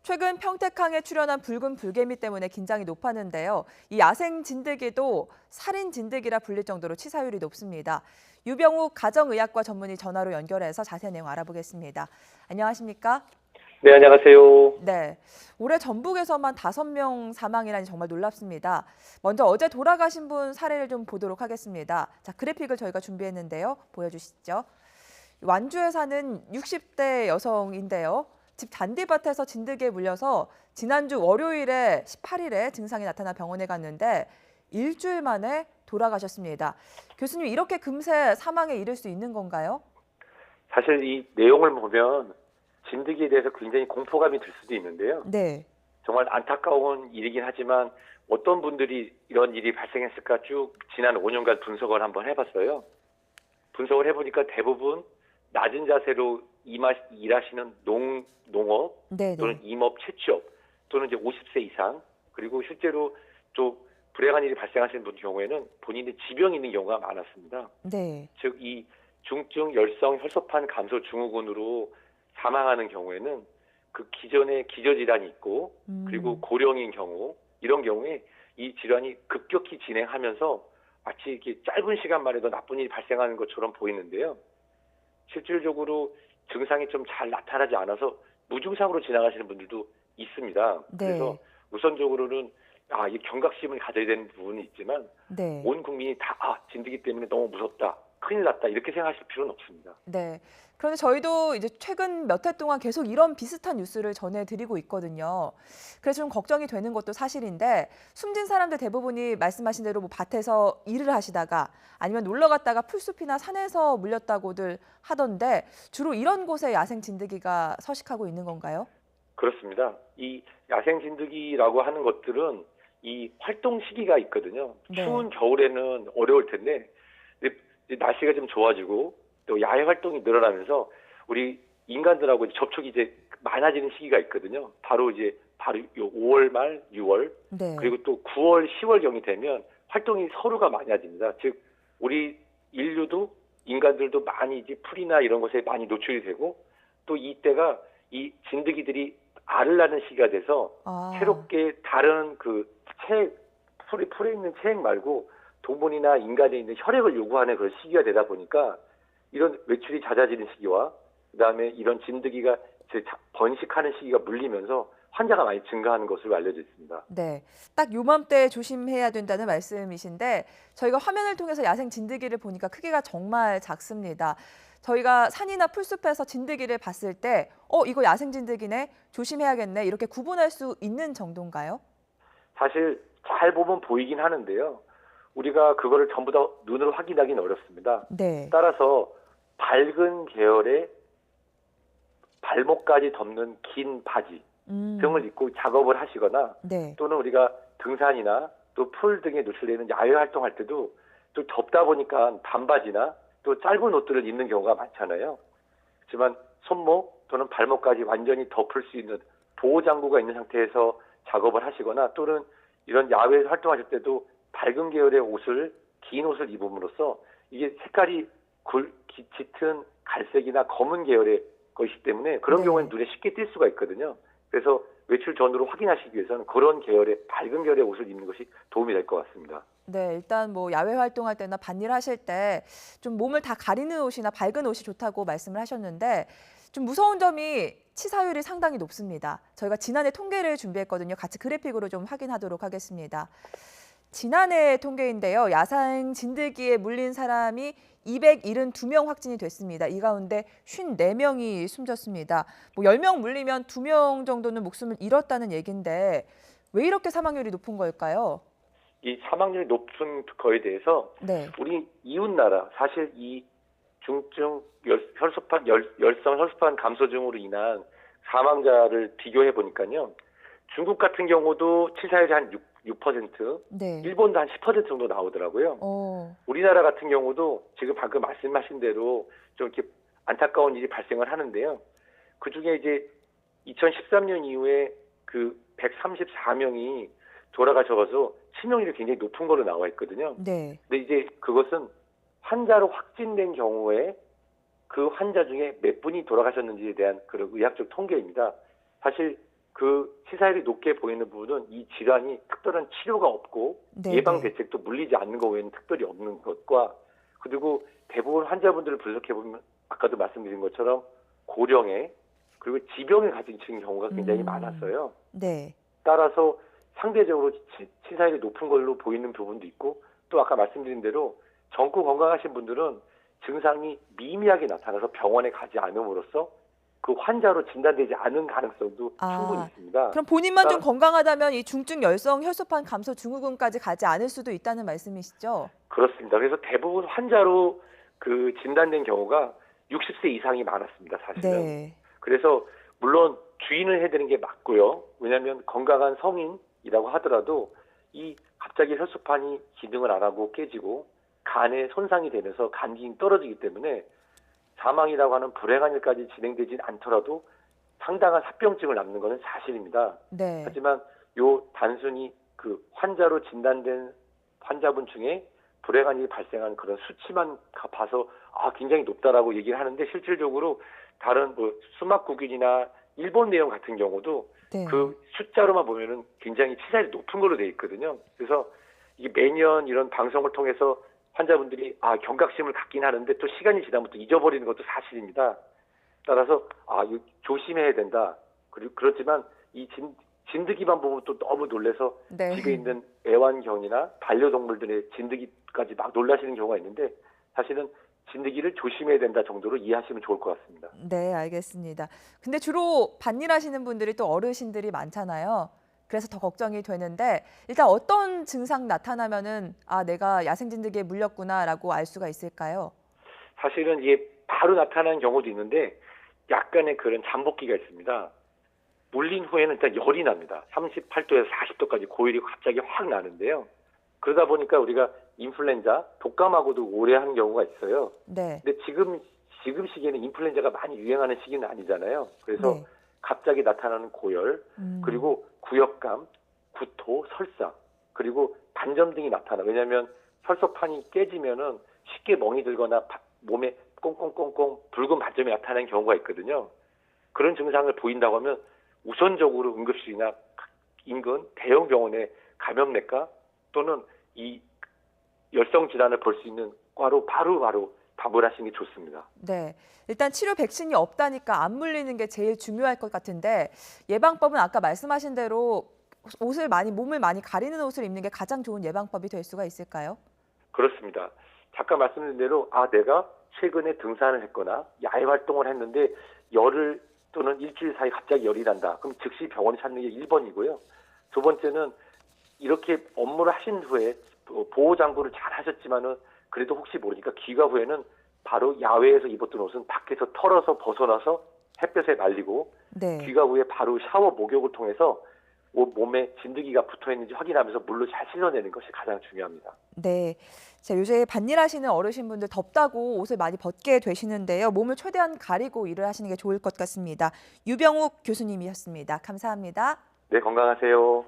최근 평택항에 출현한 붉은 불개미 때문에 긴장이 높았는데요. 이 야생 진드기도 살인 진드기라 불릴 정도로 치사율이 높습니다. 유병욱 가정의학과 전문의 전화로 연결해서 자세한 내용 알아보겠습니다. 안녕하십니까? 네, 안녕하세요. 네, 올해 전북에서만 5명 사망이라니 정말 놀랍습니다. 먼저 어제 돌아가신 분 사례를 좀 보도록 하겠습니다. 자, 그래픽을 저희가 준비했는데요. 보여주시죠. 완주에 사는 60대 여성인데요. 집 잔디밭에서 진드기에 물려서 지난주 월요일에 18일에 증상이 나타나 병원에 갔는데 일주일 만에 돌아가셨습니다. 교수님, 이렇게 금세 사망에 이를 수 있는 건가요? 사실 이 내용을 보면 진드기에 대해서 굉장히 공포감이 들 수도 있는데요. 네. 정말 안타까운 일이긴 하지만 어떤 분들이 이런 일이 발생했을까 쭉 지난 5년간 분석을 한번 해봤어요. 분석을 해보니까 대부분 낮은 자세로 일하시는 농업 네네. 또는 임업 채취업 또는 이제 50세 이상 그리고 실제로 또 불행한 일이 발생하시는 분 경우에는 본인의 지병이 있는 경우가 많았습니다. 네. 즉 이 중증 열성 혈소판 감소 증후군으로 사망하는 경우에는 그 기존에 기저질환이 있고 그리고 고령인 경우 이런 경우에 이 질환이 급격히 진행하면서 마치 이렇게 짧은 시간 만에도 나쁜 일이 발생하는 것처럼 보이는데요. 실질적으로 증상이 좀 잘 나타나지 않아서 무증상으로 지나가시는 분들도 있습니다. 네. 그래서 우선적으로는 이 경각심을 가져야 되는 부분이 있지만 네. 온 국민이 다 진드기 때문에 너무 무섭다, 큰일 났다 이렇게 생각하실 필요는 없습니다. 네. 그런데 저희도 이제 최근 몇 해 동안 계속 이런 비슷한 뉴스를 전해드리고 있거든요. 그래서 좀 걱정이 되는 것도 사실인데 숨진 사람들 대부분이 말씀하신 대로 뭐 밭에서 일을 하시다가 아니면 놀러 갔다가 풀숲이나 산에서 물렸다고들 하던데 주로 이런 곳에 야생 진드기가 서식하고 있는 건가요? 그렇습니다. 이 야생 진드기라고 하는 것들은 이 활동 시기가 있거든요. 네. 추운 겨울에는 어려울 텐데 이제 날씨가 좀 좋아지고 또 야외 활동이 늘어나면서 우리 인간들하고 접촉이 이제 많아지는 시기가 있거든요. 바로 요 5월 말 6월 네. 그리고 또 9월 10월 경이 되면 활동이 서로가 많아집니다. 즉 우리 인류도 인간들도 많이 이제 풀이나 이런 것에 많이 노출이 되고 또 이때가 이 진드기들이 알을 낳는 시기가 돼서 새롭게 다른 풀에 있는 체액 말고 동물이나 인간에 있는 혈액을 요구하는 그런 시기가 되다 보니까 이런 외출이 잦아지는 시기와 그다음에 이런 진드기가 번식하는 시기가 물리면서 환자가 많이 증가하는 것으로 알려져 있습니다. 네, 딱 요맘때 조심해야 된다는 말씀이신데 저희가 화면을 통해서 야생 진드기를 보니까 크기가 정말 작습니다. 저희가 산이나 풀숲에서 진드기를 봤을 때 이거 야생 진드기네, 조심해야겠네 이렇게 구분할 수 있는 정도인가요? 사실 잘 보면 보이긴 하는데요. 우리가 그거를 전부 다 눈으로 확인하기는 어렵습니다. 네. 따라서 밝은 계열의 발목까지 덮는 긴 바지 등을 입고 작업을 하시거나 네. 또는 우리가 등산이나 또 풀 등에 노출되는 야외 활동할 때도 또 덥다 보니까 반바지나 또 짧은 옷들을 입는 경우가 많잖아요. 하지만 손목 또는 발목까지 완전히 덮을 수 있는 보호 장구가 있는 상태에서 작업을 하시거나 또는 이런 야외에서 활동하실 때도 밝은 계열의 긴 옷을 입음으로써 이게 색깔이 짙은 갈색이나 검은 계열의 것이기 때문에 그런 경우에는 눈에 쉽게 띌 수가 있거든요. 그래서 외출 전후로 확인하시기 위해서는 그런 계열의 밝은 계열의 옷을 입는 것이 도움이 될 것 같습니다. 네, 일단 뭐 야외 활동할 때나 밭일 하실 때 좀 몸을 다 가리는 옷이나 밝은 옷이 좋다고 말씀을 하셨는데 좀 무서운 점이 치사율이 상당히 높습니다. 저희가 지난해 통계를 준비했거든요. 같이 그래픽으로 좀 확인하도록 하겠습니다. 지난해 통계인데요. 야생 진드기에 물린 사람이 272명 확진이 됐습니다. 이 가운데 54명이 숨졌습니다. 뭐 10명 물리면 2명 정도는 목숨을 잃었다는 얘기인데 왜 이렇게 사망률이 높은 걸까요? 이 사망률이 높은 거에 대해서 네. 우리 이웃 나라 사실 이 중증 열성 혈소판 감소증으로 인한 사망자를 비교해 보니까요. 중국 같은 경우도 치사율이 한 6%, 네. 일본도 한 10% 정도 나오더라고요. 우리나라 같은 경우도 지금 방금 말씀하신 대로 좀 이렇게 안타까운 일이 발생을 하는데요. 그 중에 이제 2013년 이후에 그 134명이 돌아가셔서 치명률이 굉장히 높은 걸로 나와 있거든요. 네. 근데 이제 그것은 환자로 확진된 경우에 그 환자 중에 몇 분이 돌아가셨는지에 대한 그런 의학적 통계입니다. 사실 그 치사율이 높게 보이는 부분은 이 질환이 특별한 치료가 없고 네, 예방 네. 대책도 물리지 않는 것 외에는 특별히 없는 것과, 그리고 대부분 환자분들을 분석해 보면 아까도 말씀드린 것처럼 고령에 그리고 지병을 가진 경우가 굉장히 많았어요. 네. 따라서 상대적으로 치사율이 높은 걸로 보이는 부분도 있고, 또 아까 말씀드린 대로 젊고 건강하신 분들은 증상이 미미하게 나타나서 병원에 가지 않음으로써 그 환자로 진단되지 않은 가능성도 충분히 아, 있습니다. 그럼 본인만 좀 따라- 건강하다면 이 중증 열성 혈소판 감소 증후군까지 가지 않을 수도 있다는 말씀이시죠? 그렇습니다. 그래서 대부분 환자로 그 진단된 경우가 60세 이상이 많았습니다, 사실은. 네. 그래서 물론 주의는 해드리는 게 맞고요. 왜냐하면 건강한 성인이라고 하더라도 이 갑자기 혈소판이 기능을 안 하고 깨지고 간에 손상이 되면서 간 기능이 떨어지기 때문에 사망이라고 하는 불행한 일까지 진행되진 않더라도 상당한 합병증을 남는 것은 사실입니다. 네. 하지만 요 단순히 그 환자로 진단된 환자분 중에 불행한 일이 발생한 그런 수치만 봐서 굉장히 높다라고 얘기를 하는데, 실질적으로 다른 뭐 수막구균이나 일본 내용 같은 경우도 네. 그 숫자로만 보면은 굉장히 치사율이 높은 걸로 돼 있거든요. 그래서 이게 매년 이런 방송을 통해서 환자분들이 경각심을 갖긴 하는데 또 시간이 지나면 또 잊어버리는 것도 사실입니다. 따라서 이거 조심해야 된다. 그리고 그렇지만 이 진드기만 보면 또 너무 놀라서 네. 집에 있는 애완견이나 반려동물들의 진드기까지 막 놀라시는 경우가 있는데, 사실은 진드기를 조심해야 된다 정도로 이해하시면 좋을 것 같습니다. 네, 알겠습니다. 근데 주로 밭일하시는 분들이 또 어르신들이 많잖아요. 그래서 더 걱정이 되는데 일단 어떤 증상 나타나면은 내가 야생진드기에 물렸구나라고 알 수가 있을까요? 사실은 이게 바로 나타나는 경우도 있는데 약간의 그런 잠복기가 있습니다. 물린 후에는 일단 열이 납니다. 38도에서 40도까지 고열이 갑자기 확 나는데요. 그러다 보니까 우리가 인플루엔자, 독감하고도 오래 하는 경우가 있어요. 네. 근데 지금 시기에는 인플루엔자가 많이 유행하는 시기는 아니잖아요. 그래서 네. 갑자기 나타나는 고열, 그리고 구역감, 구토, 설사, 그리고 반점 등이 나타나. 왜냐하면 혈소판이 깨지면은 쉽게 멍이 들거나 몸에 꽁꽁꽁꽁 붉은 반점이 나타나는 경우가 있거든요. 그런 증상을 보인다고 하면 우선적으로 응급실이나 인근 대형 병원의 감염내과 또는 이 열성 질환을 볼 수 있는 과로 바로 방문을 하시는 게 좋습니다. 네. 일단 치료 백신이 없다니까 안 물리는 게 제일 중요할 것 같은데 예방법은 아까 말씀하신 대로 몸을 많이 가리는 옷을 입는 게 가장 좋은 예방법이 될 수가 있을까요? 그렇습니다. 잠깐 말씀드린 대로 내가 최근에 등산을 했거나 야외 활동을 했는데 열흘 또는 일주일 사이 갑자기 열이 난다. 그럼 즉시 병원에 찾는 게 1번이고요. 두 번째는 이렇게 업무를 하신 후에 보호 장구를 잘 하셨지만은 그래도 혹시 모르니까 귀가 후에는 바로 야외에서 입었던 옷은 밖에서 털어서 벗어나서 햇볕에 말리고, 네. 귀가 후에 바로 샤워 목욕을 통해서 몸에 진드기가 붙어 있는지 확인하면서 물로 잘 씻어내는 것이 가장 중요합니다. 네. 자, 요새 밭일하시는 어르신분들 덥다고 옷을 많이 벗게 되시는데요. 몸을 최대한 가리고 일을 하시는 게 좋을 것 같습니다. 유병욱 교수님이었습니다. 감사합니다. 네, 건강하세요.